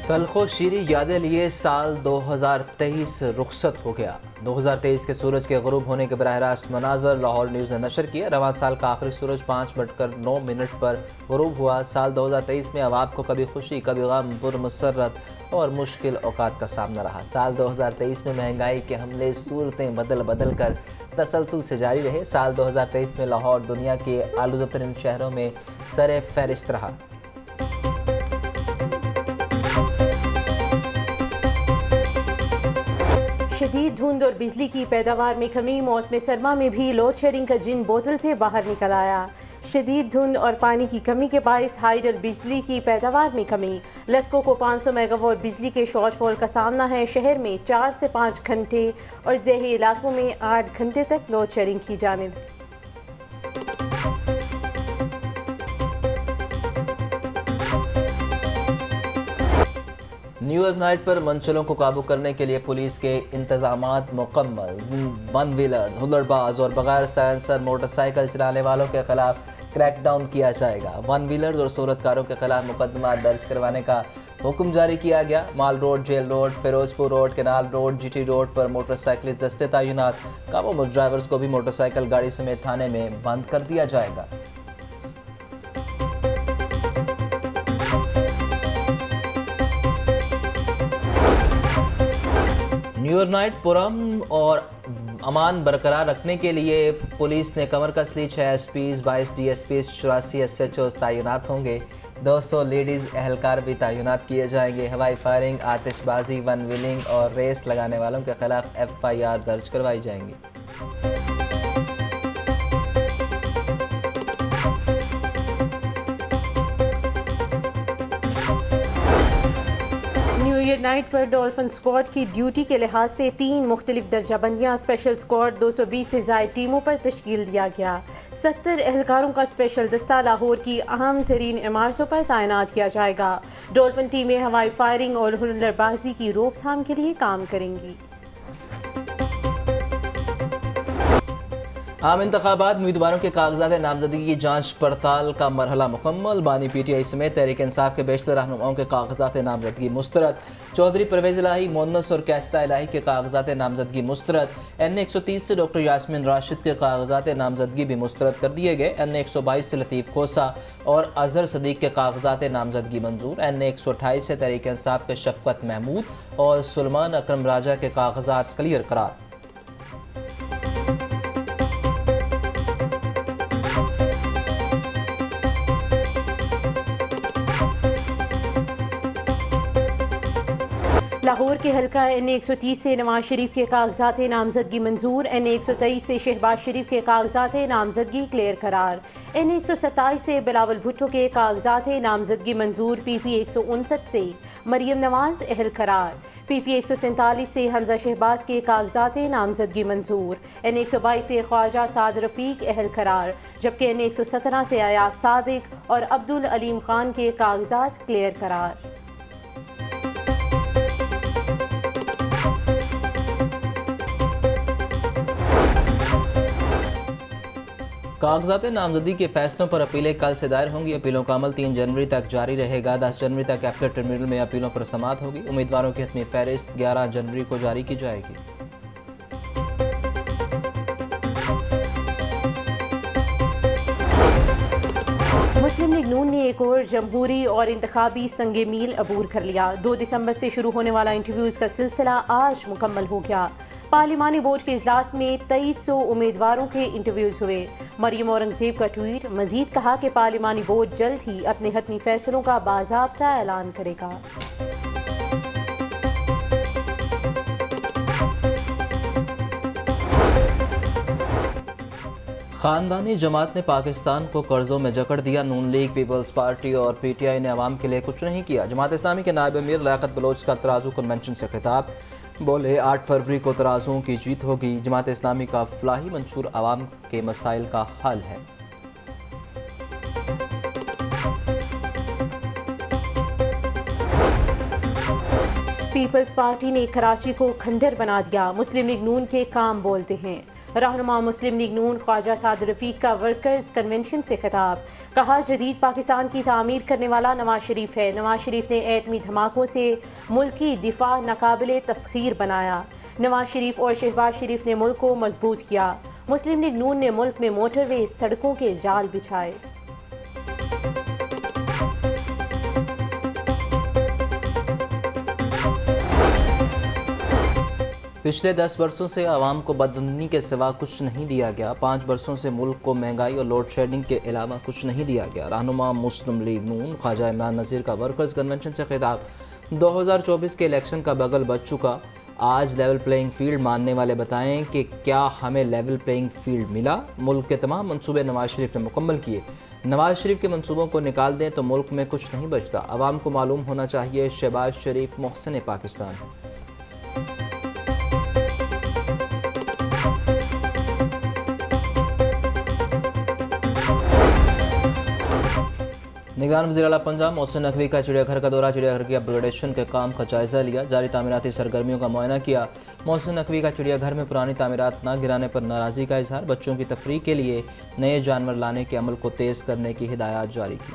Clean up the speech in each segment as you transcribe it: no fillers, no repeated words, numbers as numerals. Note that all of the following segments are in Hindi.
तलखो शीरी यादें लिए साल 2023 रुखसत हो गया। 2023 के सूरज के गुरूब होने के बराह रास्त मनाजर लाहौर न्यूज़ ने नशर किया। रवां साल का आखिरी सूरज 5:09 पर गुरूब हुआ। साल 2023 में अवाम को कभी खुशी कभी गम, पुरमसरत और मुश्किल औकात का सामना रहा। साल 2023 में महंगाई के हमले सूरतें बदल बदल कर तसलसल से जारी रहे। साल 2023 में लाहौर दुनिया के आलूदतरीन शहरों में सरे फहरिस्त रहा। शदीद धुंध और बिजली की पैदावार में कमी, मौसम सरमा में भी लोड शेडिंग का जिन बोतल से बाहर निकल आया। शदीद धुंध और पानी की कमी के बायस हाइडल बिजली की पैदावार में कमी। लस्को को 500 मेगावाट बिजली के शॉर्टफॉल का सामना है। शहर में 4 से 5 घंटे और देही इलाकों में 8 घंटे तक लोड शेडिंग की जानिब। न्यू ईयर नाइट पर मंचलों को काबू करने के लिए पुलिस के इंतजामात मुकम्मल। वन व्हीलर्स, हुल्लड़बाज और बगैर साइलेंसर मोटरसाइकिल चलाने वालों के खिलाफ क्रैकडाउन किया जाएगा। वन व्हीलर्स और सूरतकारों के खिलाफ मुकदमा दर्ज करवाने का हुक्म जारी किया गया। Mall road, jail road, Firozpur road, canal road, GT road पर मोटरसाइकिलिस्ट दस्ते तैनात। काबूमंद ड्राइवर्स को भी मोटरसाइकिल गाड़ी समेत थाने में बंद कर दिया जाएगा। न्यू ईयर नाइट पुरम और अमान बरकरार रखने के लिए पुलिस ने कमर कस ली। 6 एसपीज, 22 डीएसपीज, 84 एसएचओ तैनात होंगे। 200 लेडीज़ एहलकार भी तैनात किए जाएंगे। हवाई फायरिंग, आतिशबाजी, वन व्हीलिंग और रेस लगाने वालों के खिलाफ FIR दर्ज करवाई जाएंगी। नाइट पर डॉल्फिन स्क्वाड की ड्यूटी के लिहाज से 3 मुख्तलिफ दर्जाबंदियाँ। स्पेशल स्क्वाड 220 से ज़ायद टीमों पर तश्कील दिया गया। 70 एहलकारों का स्पेशल दस्ता लाहौर की अहम तरीन इमारतों पर तैनात किया जाएगा। डॉल्फिन टीमें हवाई फायरिंग और हुल्लड़बाजी की रोकथाम के लिए काम करेंगी। आम इंतखाबात उम्मीदवारों के कागजात नामजदगी की जांच पड़ताल का मरहला मुकम्मल। बानी PTI समेत तहरीक इंसाफ के बेशतर रहनुमाओं के कागजात नामजदगी मुस्तरद। चौधरी परवेज़ इलाही, मोनस और कैसरा इलाही के कागजात नामजदगी मुस्तरद। NA 130 से डॉक्टर यास्मीन राशिद के कागजात नामजदगी भी मुस्तरद कर दिए गए। NA 122 से लतीफ़ खोसा और अजहर सदीक के कागजात नामजदगी मंजूर। NA 128 से तहरीक इंसाफ के शफकत महमूद और सुलेमान अकरम राजा के कागजात क्लियर करार। लाहौर के हल्का NA 130 से नवाज शरीफ के कागजात नामजदगी मंजूर। NA 123 से शहबाज शरीफ के कागजात नामजदगी क्लियर करार। NA 127 से बिलावल भुट्टो के कागजात नामजदगी मंजूर। PP 159 से मरियम नवाज अहल करार। PP 147 से हमजा शहबाज के कागजात नामजदगी मंजूर। NA 122 से ख्वाजा साद रफ़ीक अहल करार, जबकि NA 117 से अयाज सादिक और अब्दुल अलीम खान के कागजात क्लियर करार। कागजात नामजदगी के फैसलों पर अपीलें कल से दायर होंगी। अपीलों का अमल 3 जनवरी तक जारी रहेगा। 10 जनवरी तक कैपिटल ट्रिब्यूनल में अपीलों पर समाअत होगी। उम्मीदवारों की हतमी फहरिस्त 11 जनवरी को जारी की जाएगी। मुस्लिम लीग नून ने एक और जमहूरी और इंतखाबी संगे मील अबूर कर लिया। 2 दिसंबर से शुरू होने वाला इंटरव्यूज़ का सिलसिला आज मुकम्मल हो गया। पार्लिमानी बोर्ड के इजलास में 2300 उम्मीदवारों के इंटरव्यूज़ हुए। मरियम औरंगजेब का ट्वीट। मजीद कहा कि पार्लिमानी बोर्ड जल्द ही अपने हतमी फैसलों का बाज़ाब्ता ऐलान करेगा। ख़ानदानी जमात ने पाकिस्तान को कर्ज़ों में जकड़ दिया। नून लीग, पीपल्स पार्टी और PTI ने अवाम के लिए कुछ नहीं किया। जमात इस्लामी के नायब अमीर लियाकत बलोच का तराजू कन्वेंशन से खिताब। बोले 8 फरवरी को तराजुओं की जीत होगी। जमात इस्लामी का फलाही मंशूर अवाम के मसाइल का हल है। पीपल्स पार्टी ने कराची को खंडर बना दिया। मुस्लिम लीग नून के काम बोलते हैं। रहनुमा मुस्लिम लीग नून ख्वाजा साद रफीक का वर्कर्स कन्वेंशन से खिताब, कहा जदीद पाकिस्तान की तामीर करने वाला नवाज शरीफ है। नवाज शरीफ ने एटमी धमाकों से मुल्क की दिफा नाकाबिले तस्खीर बनाया। नवाज शरीफ और शहबाज शरीफ ने मुल्क को मजबूत किया। मुस्लिम लीग नून ने मुल्क में मोटरवे सड़कों के जाल बिछाए। पिछले 10 वर्षों से आवाम को बददुनी के सिवा कुछ नहीं दिया गया। 5 वर्षों से मुल्क को महंगाई और लोड शेडिंग के अलावा कुछ नहीं दिया गया। रहनुमा मुस्लिम लीग नून ख्वाजा इमरान नज़ीर का वर्कर्स कन्वेंशन से खिताब, 2024 के इलेक्शन का बगल बच चुका, आज लेवल प्लेइंग फील्ड मानने वाले बताएं कि क्या हमें लेवल प्लेइंग फील्ड मिला। मुल्क के तमाम मंसूबे नवाज शरीफ ने मुकम्मल किए। नवाज शरीफ के मंसूबों को निकाल दें तो मुल्क में कुछ नहीं बचता। आवाम को मालूम होना चाहिए शहबाज शरीफ मोहसिन पाकिस्तान। निगरान वज़ीर आला पंजाब मोहसिन नकवी का चिड़ियाघर का दौरा, चिड़ियाघर की अपग्रेडेशन के काम का जायज़ा लिया, जारी तामीराती सरगर्मियों का मुआयना किया। मोहसिन नकवी का चिड़ियाघर में पुरानी तामीरात न गिराने पर नाराज़गी का इजहार, बच्चों की तफरीह के लिए नए जानवर लाने के अमल को तेज़ करने की हिदायत जारी की।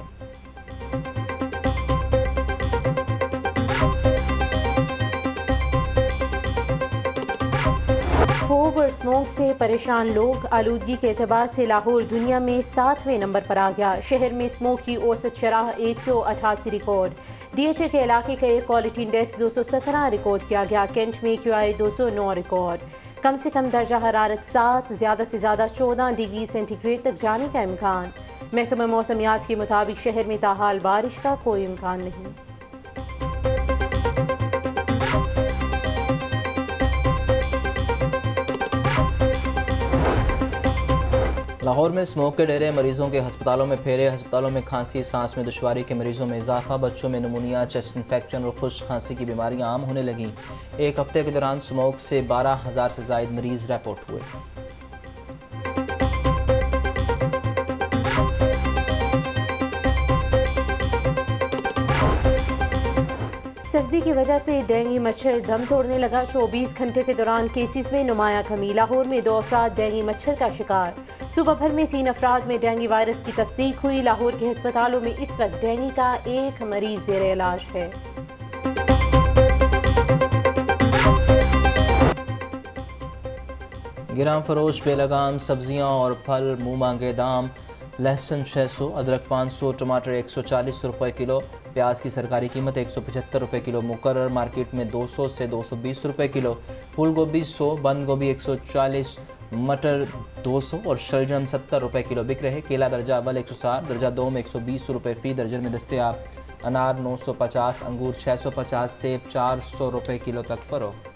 फोग और स्मोक से परेशान लोग, आलूदगी के एतबार से लाहौर दुनिया में 7वें नंबर पर आ गया। शहर में स्मोक की औसत शरह 188 रिकॉर्ड। DHA के इलाके का एयर क्वालिटी इंडेक्स 217 रिकॉर्ड किया गया। कैंट में QI 209 रिकॉर्ड। कम से कम दर्जा हरारत 7, ज़्यादा से ज़्यादा 14 डिग्री सेंटीग्रेड तक जाने का इम्कान। महकमा मौसमियात के मुताबिक शहर में ताहाल बारिश का कोई इम्कान नहीं। लाहौर में स्मोक के डेरे, मरीजों के हस्पतालों में फेरे, हस्पतालों में खांसी सांस में दुश्वारी के मरीजों में इजाफा, बच्चों में नमूनिया, चेस्ट इन्फेक्शन और खुश्क खांसी की बीमारियां आम होने लगीं। एक हफ्ते के दौरान स्मोक से 12,000 से ज़ायद मरीज रिपोर्ट हुए। सर्दी की वजह से डेंगू मच्छर दम तोड़ने लगा। 24 घंटे के दौरान केसेस में नुमाया कमी। लाहौर में 2 अफराद डेंगू मच्छर का शिकार। सुबह भर में 3 अफराद में डेंगू वायरस की तस्दीक हुई। लाहौर के अस्पतालों में इस वक्त डेंगू का एक मरीज ज़ेर इलाज है। गिराम फरोश बेलगाम सब्जियां और फल मुँह मांगे दाम, लहसुन 600, अदरक 500, टमाटर 140 रुपये किलो, प्याज की सरकारी कीमत 175 रुपये किलो मुकर्रर, मार्केट में 200 से 220 रुपये किलो, फूल गोभी 100, बंद गोभी 140, मटर 200 और शलजम 70 रुपये किलो बिक रहे। केला दर्जा अव्वल 160, दर्जा दो में 120 रुपये फ़ी दर्जन में दस्तयाब। अनार 950, अंगूर 650, सेब 400 रुपये किलो तक फ़रोख्त।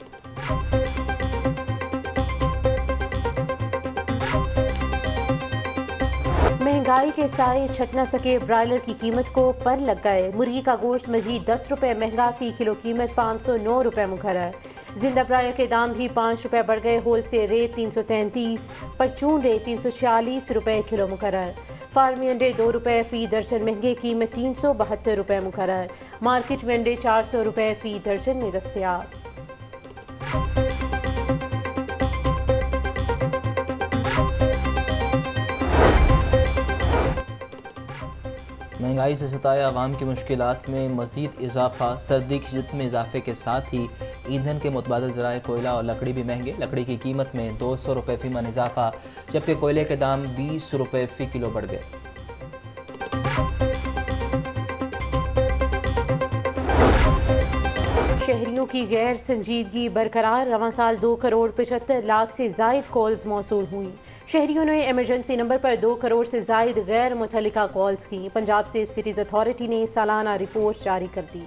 महंगाई के साए छट न सके, ब्रायलर की कीमत को पर लग गए। मुर्गी का गोश्त मजीद 10 रुपये महंगा, फी किलो कीमत 509 रुपये मुकर्रर। जिंदा ब्रायलर के दाम भी 5 रुपये बढ़ गए। होल से रेट 333, परचून रेट 346 रुपये किलो मुकर्रर। फार्मी अंडे 2 रुपये फ़ी दर्जन महंगे, कीमत 372 रुपये मुकर्रर। मार्केट में अंडे 400 रुपये फ़ी दर्जन में दस्तयाब। महंगाई से सताए अवाम की मुश्किलात में मज़ीद इजाफा। सर्दी की शिद्दत में इजाफे के साथ ही ईंधन के मुतबादल ज़राए कोयला और लकड़ी भी महंगे। लकड़ी की कीमत में 200 रुपये फ़ी मन इजाफा, जबकि कोयले के दाम 20 रुपये फ़ी किलो बढ़ गए। शहरियों की गैर संजीदगी बरकरार। रवां साल 2 करोड़ 75 लाख से जायद कॉल्स मौसूल हुई। शहरियों ने एमरजेंसी नंबर पर 2 करोड़ से जायद गैर मुतल्लिका कॉल्स की। पंजाब सेफ सिटीज़ अथॉरिटी ने सालाना रिपोर्ट जारी कर दी।